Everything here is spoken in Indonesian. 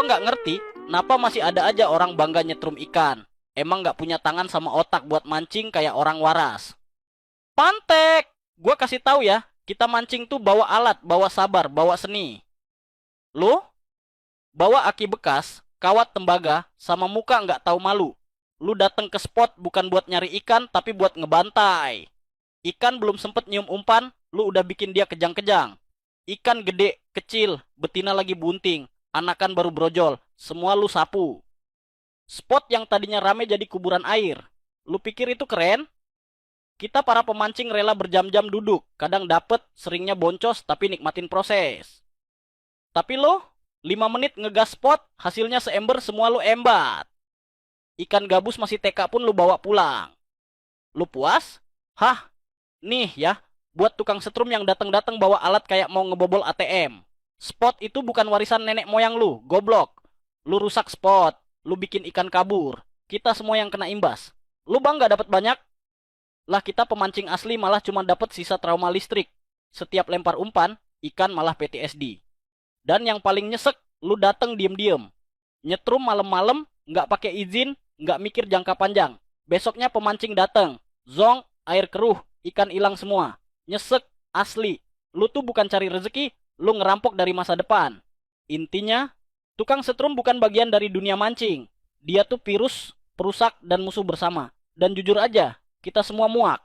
Gua nggak ngerti, kenapa masih ada aja orang bangga nyetrum ikan. Emang nggak punya tangan sama otak buat mancing kayak orang waras. Pantek! Gua kasih tahu ya, kita mancing tuh bawa alat, bawa sabar, bawa seni. Lu bawa aki bekas, kawat tembaga, sama muka nggak tahu malu. Lu datang ke spot bukan buat nyari ikan, tapi buat ngebantai. Ikan belum sempet nyium umpan, lu udah bikin dia kejang-kejang. Ikan gede, kecil, betina lagi bunting, anakan baru brojol, semua lu sapu. Spot yang tadinya rame jadi kuburan air. Lu pikir itu keren? Kita para pemancing rela berjam-jam duduk, kadang dapet, seringnya boncos, tapi nikmatin proses. Tapi lo, 5 menit ngegas spot, hasilnya seember semua lu embat. Ikan gabus masih TK pun lu bawa pulang. Lu puas? Hah? Nih ya, buat tukang setrum yang datang-datang bawa alat kayak mau ngebobol ATM. Spot itu bukan warisan nenek moyang lu, goblok. Lu rusak spot, lu bikin ikan kabur. Kita semua yang kena imbas. Lu bangga dapat banyak? Lah kita pemancing asli malah cuma dapat sisa trauma listrik. Setiap lempar umpan, ikan malah PTSD. Dan yang paling nyesek, lu dateng diem-diem. Nyetrum malam-malam, nggak pakai izin, nggak mikir jangka panjang. Besoknya pemancing dateng. Zong, air keruh, ikan hilang semua. Nyesek, asli. Lu tuh bukan cari rezeki, lu ngerampok dari masa depan. Intinya, tukang setrum bukan bagian dari dunia mancing. Dia tuh virus, perusak, dan musuh bersama. Dan jujur aja, kita semua muak.